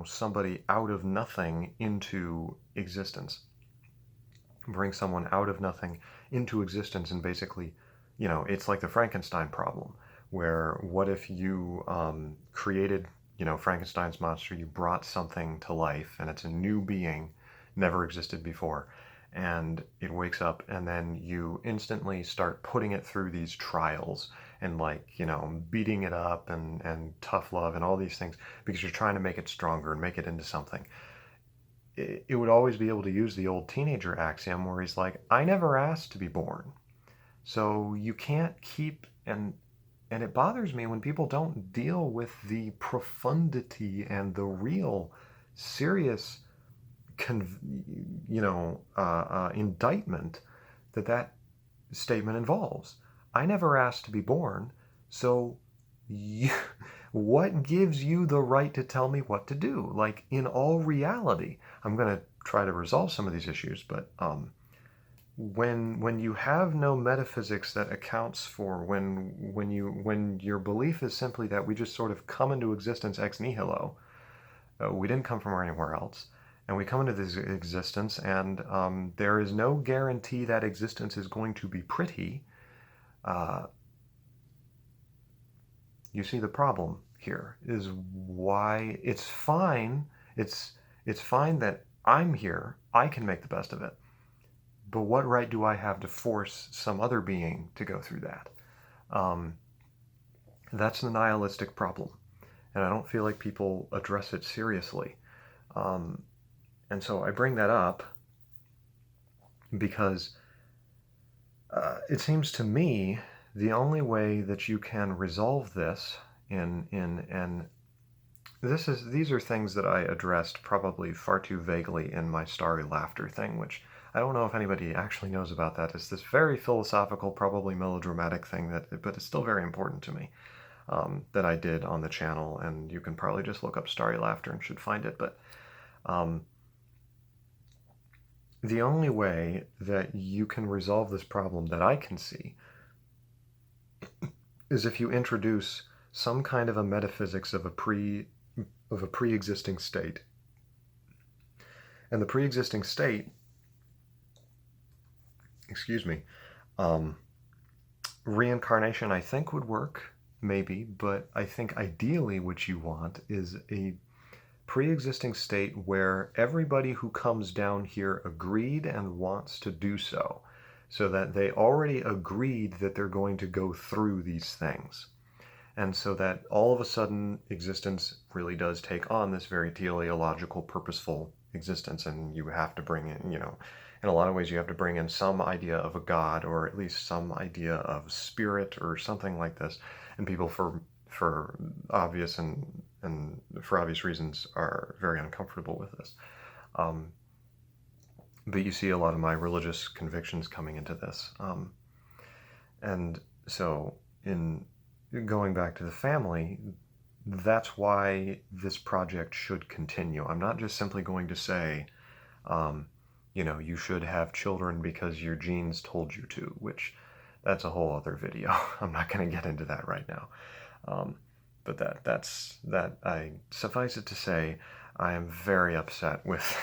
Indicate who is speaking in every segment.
Speaker 1: somebody out of nothing into existence, bring someone out of nothing into existence, and basically, it's like the Frankenstein problem, where what if you created, Frankenstein's monster, you brought something to life, and it's a new being, never existed before, and it wakes up, and then you instantly start putting it through these trials and, like, beating it up and tough love and all these things because you're trying to make it stronger and make it into something. It would always be able to use the old teenager axiom where he's like, I never asked to be born. So you can't keep, and it bothers me when people don't deal with the profundity and the real serious indictment that statement involves. I never asked to be born, so you, what gives you the right to tell me what to do? Like, in all reality, I'm going to try to resolve some of these issues, but when you have no metaphysics that accounts for when your belief is simply that we just sort of come into existence ex nihilo, we didn't come from anywhere else, and we come into this existence, and there is no guarantee that existence is going to be pretty. Uh, you see the problem here is why it's fine. It's fine that I'm here. I can make the best of it. But what right do I have to force some other being to go through that? Um, that's the nihilistic problem, and I don't feel like people address it seriously. Um, and so I bring that up because it seems to me the only way that you can resolve this in and these are things that I addressed probably far too vaguely in my starry laughter thing, which I don't know if anybody actually knows about that. It's this very philosophical, probably melodramatic thing but it's still very important to me, that I did on the channel, and you can probably just look up starry laughter and should find it. But um, the only way that you can resolve this problem that I can see is if you introduce some kind of a metaphysics of a pre-existing state. And the pre-existing state, excuse me, um, reincarnation I think would work, maybe, but I think ideally what you want is a pre-existing state where everybody who comes down here agreed and wants to do so that they already agreed that they're going to go through these things. And so that all of a sudden existence really does take on this very teleological, purposeful existence, and you have to bring in, in a lot of ways, you have to bring in some idea of a god, or at least some idea of spirit, or something like this. And people, for obvious and for obvious reasons, are very uncomfortable with this. Um, but you see a lot of my religious convictions coming into this, and so in going back to the family, that's why this project should continue. I'm not just simply going to say, um, you should have children because your genes told you to, which that's a whole other video. I'm not going to get into that right now. Um, but I suffice it to say, I am very upset with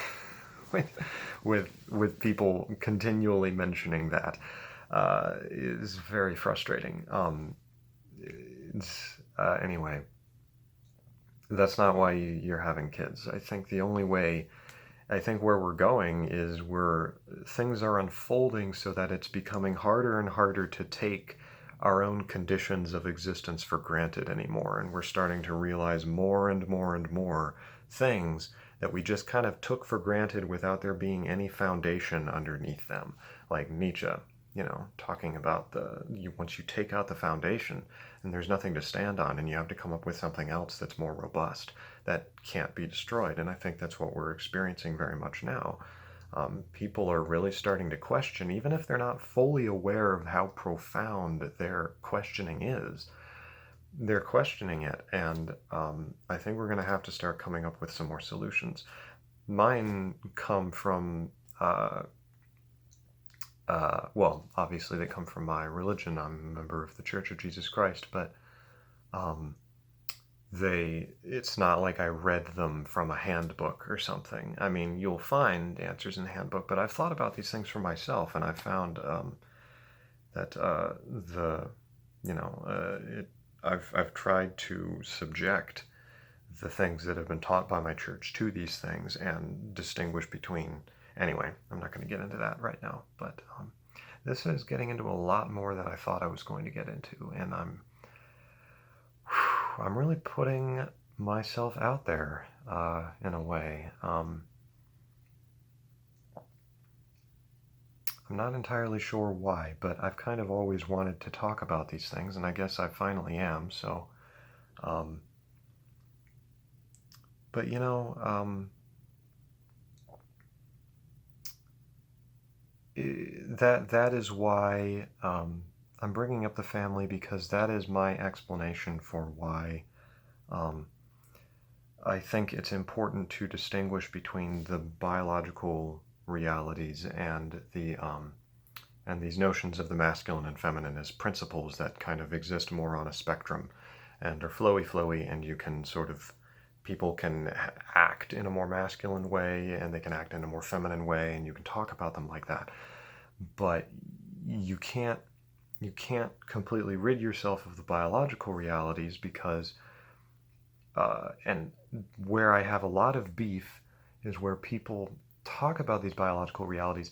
Speaker 1: with with people continually mentioning that. Is very frustrating. Anyway, that's not why you're having kids. I think the only way, I think where we're going is where things are unfolding so that it's becoming harder and harder to take our own conditions of existence for granted anymore. And we're starting to realize more and more and more things that we just kind of took for granted without there being any foundation underneath them. Like Nietzsche, talking about once you take out the foundation, and there's nothing to stand on, and you have to come up with something else that's more robust, that can't be destroyed. And I think that's what we're experiencing very much now. People are really starting to question, even if they're not fully aware of how profound their questioning is. They're questioning it, and I think we're going to have to start coming up with some more solutions. Mine come from, well, obviously they come from my religion. I'm a member of the Church of Jesus Christ, but um, it's not like I read them from a handbook or something. I mean, you'll find answers in the handbook, but I've thought about these things for myself, and I found that the you know I've tried to subject the things that have been taught by my church to these things and distinguish between. Anyway, I'm not going to get into that right now, but this is getting into a lot more than I thought I was going to get into, and I'm really putting myself out there in a way. I'm not entirely sure why, but I've kind of always wanted to talk about these things, and I guess I finally am. So, um, but that is why I'm bringing up the family, because that is my explanation for why um, I think it's important to distinguish between the biological realities and these notions of the masculine and feminine as principles that kind of exist more on a spectrum and are flowy, and you can sort of people can act in a more masculine way and they can act in a more feminine way, and you can talk about them like that. But you can't completely rid yourself of the biological realities, because and where I have a lot of beef is where people talk about these biological realities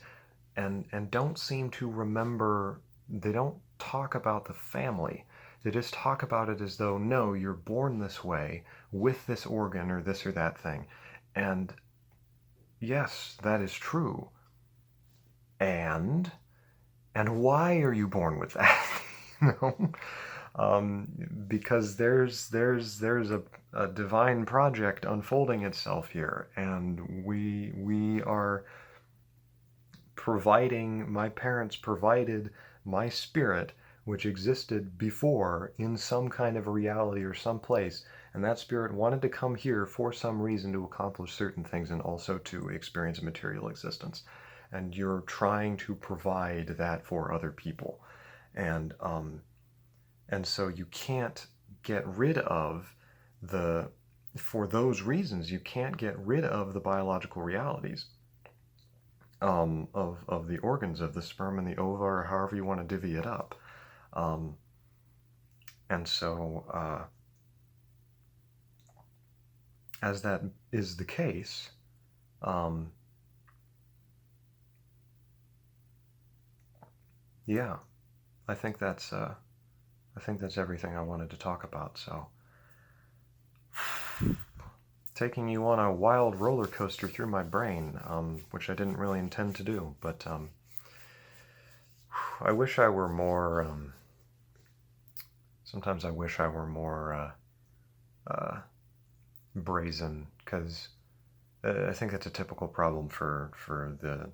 Speaker 1: and don't seem to remember. They don't talk about the family. They just talk about it as though, no, you're born this way with this organ or this or that thing. And yes, that is true. And why are you born with that? you know, because there's a divine project unfolding itself here, and we are providing. My parents provided my spirit, which existed before in some kind of a reality or some place, and that spirit wanted to come here for some reason to accomplish certain things and also to experience a material existence. And you're trying to provide that for other people, and so you can't get rid of the for those reasons you can't get rid of the biological realities of the organs of the sperm and the ova, or however you want to divvy it up. Um, and so, as that is the case, um, yeah, I think that's everything I wanted to talk about. So, taking you on a wild roller coaster through my brain, which I didn't really intend to do, but I wish I were more. Sometimes I wish I were more brazen, because I think that's a typical problem for the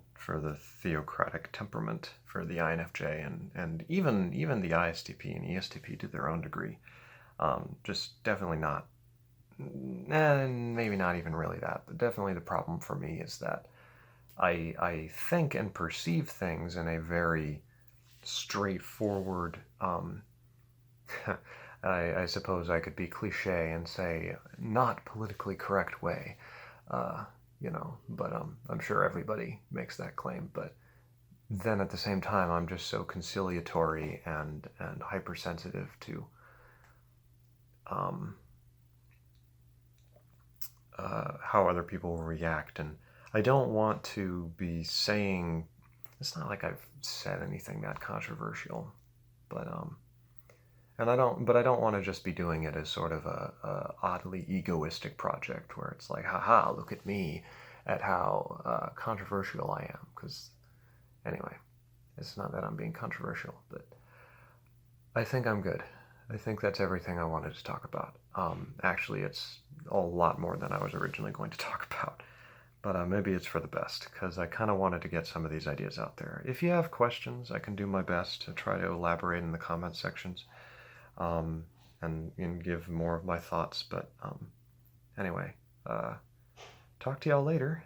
Speaker 1: theocratic temperament, for the INFJ and even the ISTP and ESTP to their own degree. Just definitely not, and maybe not even really that, but definitely the problem for me is that I think and perceive things in a very straightforward. I suppose I could be cliche and say not politically correct way, but I'm sure everybody makes that claim. But then at the same time, I'm just so conciliatory and hypersensitive to um, how other people will react, and I don't want to be saying. It's not like I've said anything that controversial, but and I don't want to just be doing it as sort of a oddly egoistic project where it's like, haha, look at me, at how controversial I am. Because anyway, it's not that I'm being controversial, but I think I'm good. I think that's everything I wanted to talk about. Actually, it's a lot more than I was originally going to talk about. But maybe it's for the best, because I kind of wanted to get some of these ideas out there. If you have questions, I can do my best to try to elaborate in the comment sections, um, and give more of my thoughts. But anyway, talk to y'all later.